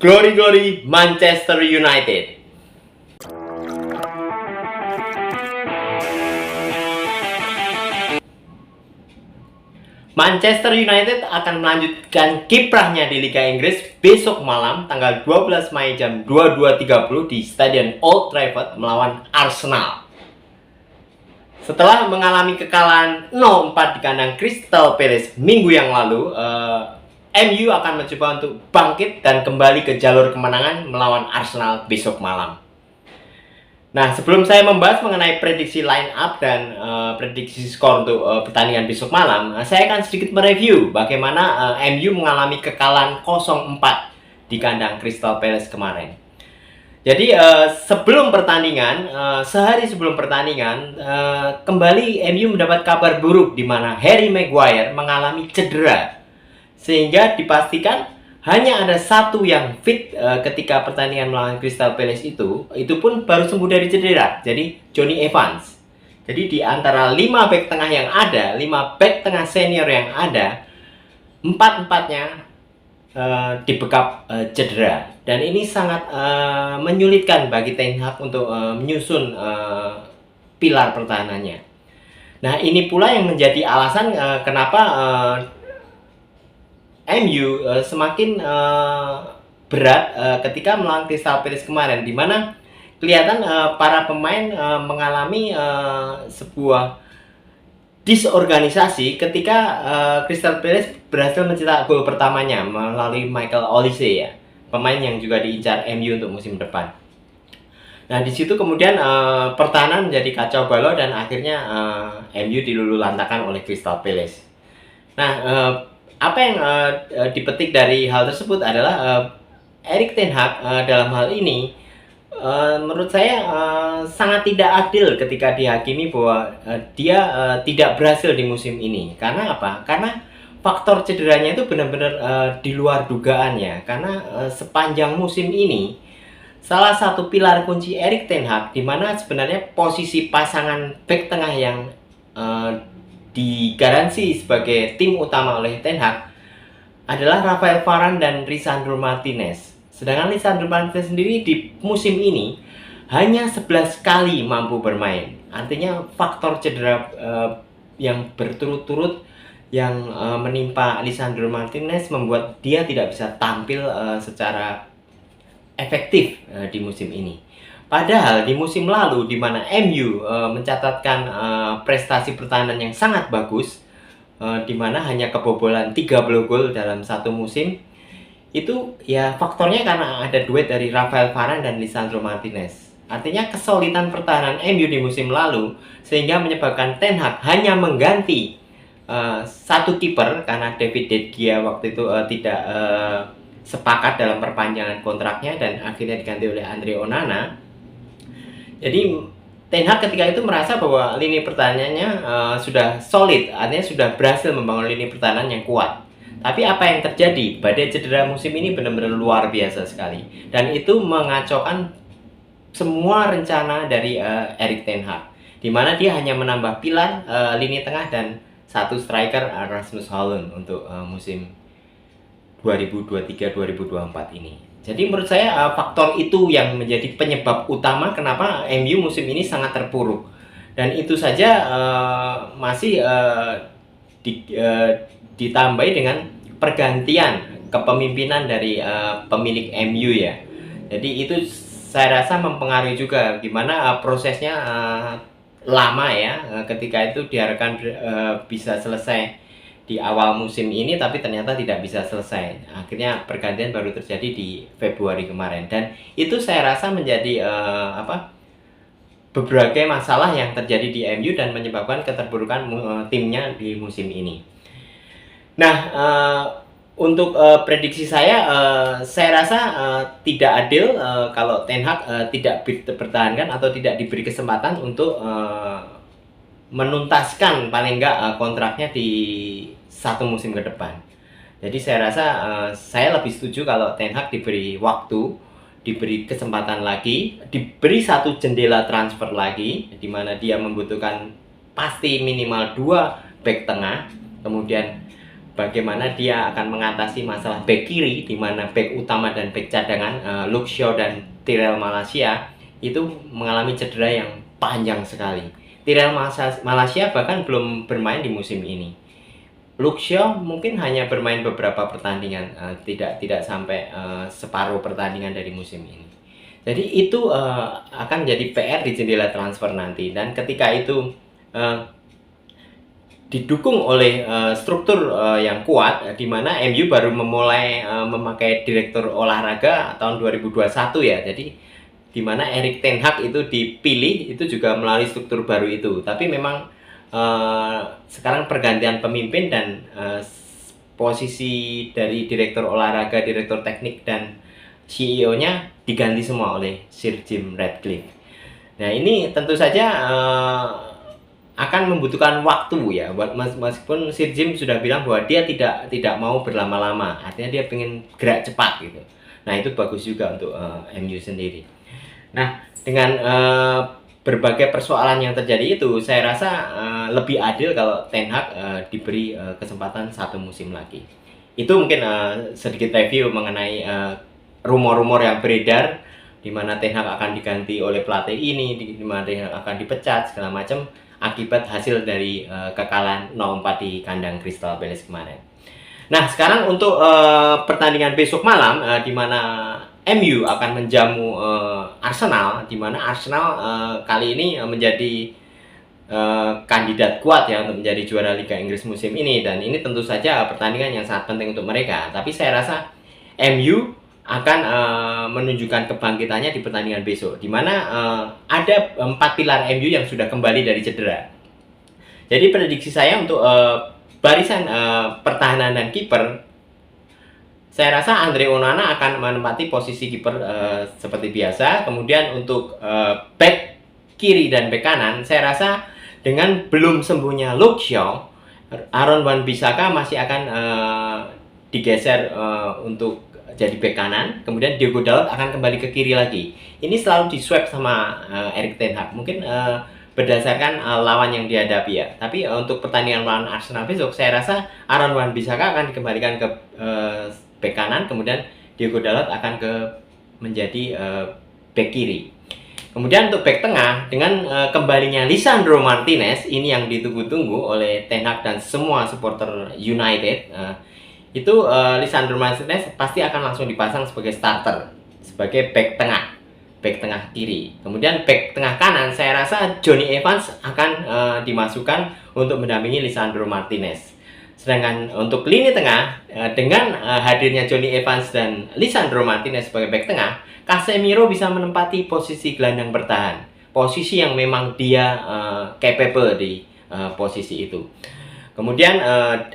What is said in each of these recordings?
Glory Glory Manchester United. Manchester United akan melanjutkan kiprahnya di Liga Inggris besok malam tanggal 12 Mei jam 22.30 di Stadion Old Trafford melawan Arsenal. Setelah mengalami kekalahan 0-4 di kandang Crystal Palace minggu yang lalu, MU akan mencoba untuk bangkit dan kembali ke jalur kemenangan melawan Arsenal besok malam. Nah, sebelum saya membahas mengenai prediksi line up dan prediksi skor untuk pertandingan besok malam, saya akan sedikit mereview bagaimana MU mengalami kekalahan 0-4 di kandang Crystal Palace kemarin. Jadi sebelum pertandingan, sehari sebelum pertandingan, kembali MU mendapat kabar buruk di mana Harry Maguire mengalami cedera, sehingga dipastikan hanya ada satu yang fit ketika pertandingan melawan Crystal Palace itu pun baru sembuh dari cedera. Jadi Jonny Evans. Jadi di antara 5 bek tengah yang ada, 5 bek tengah senior yang ada, 4-empatnya dibekap cedera. Dan ini sangat menyulitkan bagi Ten Hag untuk menyusun pilar pertahanannya. Nah, ini pula yang menjadi alasan kenapa MU semakin berat ketika melawan Crystal Palace kemarin, di mana kelihatan para pemain mengalami sebuah disorganisasi ketika Crystal Palace berhasil mencetak gol pertamanya melalui Michael Olise, ya, pemain yang juga diincar MU untuk musim depan. Nah, di situ kemudian pertahanan menjadi kacau balau dan akhirnya MU dilululantakkan oleh Crystal Palace. Nah, apa yang dipetik dari hal tersebut adalah Erik ten Hag dalam hal ini menurut saya sangat tidak adil ketika dihakimi bahwa dia tidak berhasil di musim ini. Karena apa? Karena faktor cederanya itu benar-benar di luar dugaan, ya. Karena sepanjang musim ini salah satu pilar kunci Erik ten Hag, di mana sebenarnya posisi pasangan bek tengah yang digaransi sebagai tim utama oleh Ten Hag adalah Rafael Varane dan Lisandro Martinez. Sedangkan Lisandro Martinez sendiri di musim ini hanya 11 kali mampu bermain. Artinya faktor cedera yang berturut-turut yang menimpa Lisandro Martinez membuat dia tidak bisa tampil secara efektif di musim ini. Padahal di musim lalu, di mana MU mencatatkan prestasi pertahanan yang sangat bagus, di mana hanya kebobolan 30 gol dalam satu musim, itu ya faktornya karena ada duet dari Rafael Varane dan Lisandro Martinez. Artinya kesolidan pertahanan MU di musim lalu sehingga menyebabkan Ten Hag hanya mengganti satu kiper karena David De Gea waktu itu tidak sepakat dalam perpanjangan kontraknya dan akhirnya diganti oleh Andre Onana. Jadi Ten Hag ketika itu merasa bahwa lini pertahanannya sudah solid, artinya sudah berhasil membangun lini pertahanan yang kuat. Tapi apa yang terjadi? Badai cedera musim ini benar-benar luar biasa sekali, dan itu mengacaukan semua rencana dari Erik ten Hag, di mana dia hanya menambah pilar lini tengah dan satu striker, Rasmus Højlund, untuk musim 2023-2024 ini. Jadi menurut saya faktor itu yang menjadi penyebab utama kenapa MU musim ini sangat terpuruk. Dan itu saja masih ditambahi dengan pergantian kepemimpinan dari pemilik MU, ya. Jadi itu saya rasa mempengaruhi juga gimana prosesnya lama, ya, ketika itu diharapkan bisa selesai di awal musim ini, tapi ternyata tidak bisa selesai. Akhirnya pergantian baru terjadi di Februari kemarin, dan itu saya rasa menjadi berbagai masalah yang terjadi di MU dan menyebabkan keterpurukan timnya di musim ini. Nah, untuk prediksi saya rasa tidak adil kalau Ten Hag tidak dipertahankan atau tidak diberi kesempatan untuk menuntaskan paling enggak kontraknya di satu musim ke depan. Jadi saya rasa saya lebih setuju kalau Ten Hag diberi waktu, diberi kesempatan lagi, diberi satu jendela transfer lagi, di mana dia membutuhkan pasti minimal 2 bek tengah, kemudian bagaimana dia akan mengatasi masalah back kiri, di mana back utama dan back cadangan Luke Shaw dan Tyrell Malacia itu mengalami cedera yang panjang sekali. Tyrell Malacia bahkan belum bermain di musim ini. Luke Shaw mungkin hanya bermain beberapa pertandingan, tidak sampai separuh pertandingan dari musim ini. Jadi itu akan jadi PR di jendela transfer nanti, dan ketika itu didukung oleh struktur yang kuat, di mana MU baru memulai memakai direktur olahraga tahun 2021 ya. Jadi di mana Erik ten Hag itu dipilih itu juga melalui struktur baru itu. Tapi memang sekarang pergantian pemimpin dan posisi dari direktur olahraga, direktur teknik dan CEO-nya diganti semua oleh Sir Jim Ratcliffe. Nah, ini tentu saja akan membutuhkan waktu ya, meskipun Sir Jim sudah bilang bahwa dia tidak mau berlama-lama, artinya dia pengen gerak cepat gitu. Nah, itu bagus juga untuk MU sendiri. Nah, dengan berbagai persoalan yang terjadi itu, saya rasa lebih adil kalau Ten Hag diberi kesempatan 1 musim lagi. Itu mungkin sedikit review mengenai rumor-rumor yang beredar, di mana Ten Hag akan diganti oleh pelatih ini, di mana Ten Hag akan dipecat segala macam akibat hasil dari kekalahan 0-4 di kandang Crystal Palace kemarin. Nah, sekarang untuk pertandingan besok malam, di mana MU akan menjamu Arsenal, di mana Arsenal kali ini menjadi kandidat kuat ya untuk menjadi juara Liga Inggris musim ini, dan ini tentu saja pertandingan yang sangat penting untuk mereka. Tapi saya rasa MU akan menunjukkan kebangkitannya di pertandingan besok, di mana ada 4 pilar MU yang sudah kembali dari cedera. Jadi prediksi saya untuk barisan pertahanan dan kiper, saya rasa Andre Onana akan menempati posisi kiper seperti biasa. Kemudian untuk back kiri dan back kanan, saya rasa dengan belum sembuhnya Luke Shaw, Aaron Wan-Bissaka masih akan digeser untuk jadi bek kanan, kemudian Diogo Dalot akan kembali ke kiri lagi. Ini selalu diswap sama Erik ten Hag, mungkin berdasarkan lawan yang dihadapi ya. Tapi untuk pertandingan lawan Arsenal besok, saya rasa Aaron Wan-Bissaka akan dikembalikan ke bek kanan, kemudian Diogo Dalot akan menjadi bek kiri. Kemudian untuk bek tengah, dengan kembalinya Lisandro Martinez, ini yang ditunggu-tunggu oleh Ten Hag dan semua supporter United. Itu Lisandro Martinez pasti akan langsung dipasang sebagai starter, sebagai back tengah kiri. Kemudian back tengah kanan, saya rasa Jonny Evans akan dimasukkan untuk mendampingi Lisandro Martinez. Sedangkan untuk lini tengah, dengan hadirnya Jonny Evans dan Lisandro Martinez sebagai back tengah, Casemiro bisa menempati posisi gelandang bertahan, posisi yang memang dia capable di posisi itu. Kemudian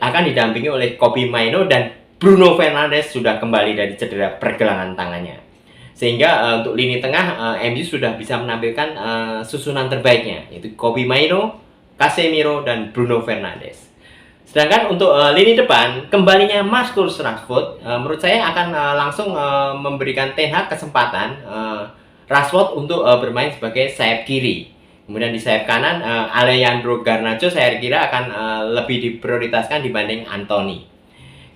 akan didampingi oleh Kobbie Mainoo, dan Bruno Fernandes sudah kembali dari cedera pergelangan tangannya. Sehingga untuk lini tengah MU sudah bisa menampilkan susunan terbaiknya, yaitu Kobbie Mainoo, Casemiro, dan Bruno Fernandes. Sedangkan untuk lini depan, kembalinya Marcus Rashford menurut saya akan langsung memberikan Ten Hag kesempatan Rashford untuk bermain sebagai sayap kiri. Kemudian di sayap kanan, Alejandro Garnacho saya kira akan lebih diprioritaskan dibanding Anthony.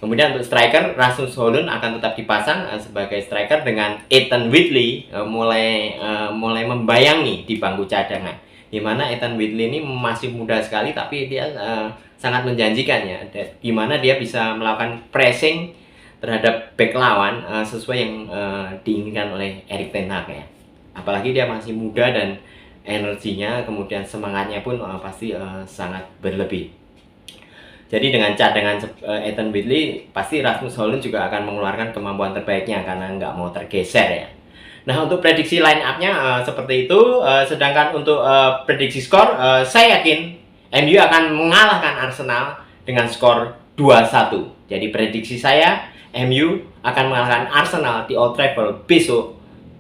Kemudian untuk striker, Rasmus Højlund akan tetap dipasang sebagai striker, dengan Ethan Whitley mulai membayangi di bangku cadangan. Di mana Ethan Whitley ini masih muda sekali, tapi dia sangat menjanjikan ya. Di mana dia bisa melakukan pressing terhadap back lawan sesuai yang diinginkan oleh Erik ten Hag ya. Apalagi dia masih muda dan energinya, kemudian semangatnya pun pasti sangat berlebih. Jadi dengan cadangan Ethan Whitley, pasti Rasmus Højlund juga akan mengeluarkan kemampuan terbaiknya karena nggak mau tergeser ya. Nah, untuk prediksi line up-nya seperti itu. Sedangkan untuk prediksi skor, saya yakin MU akan mengalahkan Arsenal dengan skor 2-1. Jadi prediksi saya, MU akan mengalahkan Arsenal di Old Trafford besok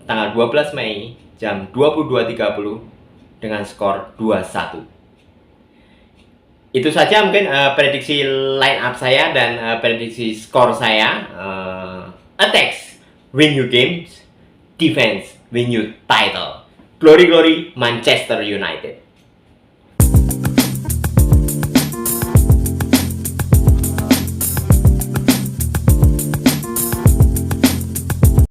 tanggal 12 Mei jam 22.30 dengan skor 2-1. Itu saja mungkin prediksi line up saya dan prediksi skor saya. Attacks win you games, defense win you title. Glory glory Manchester United.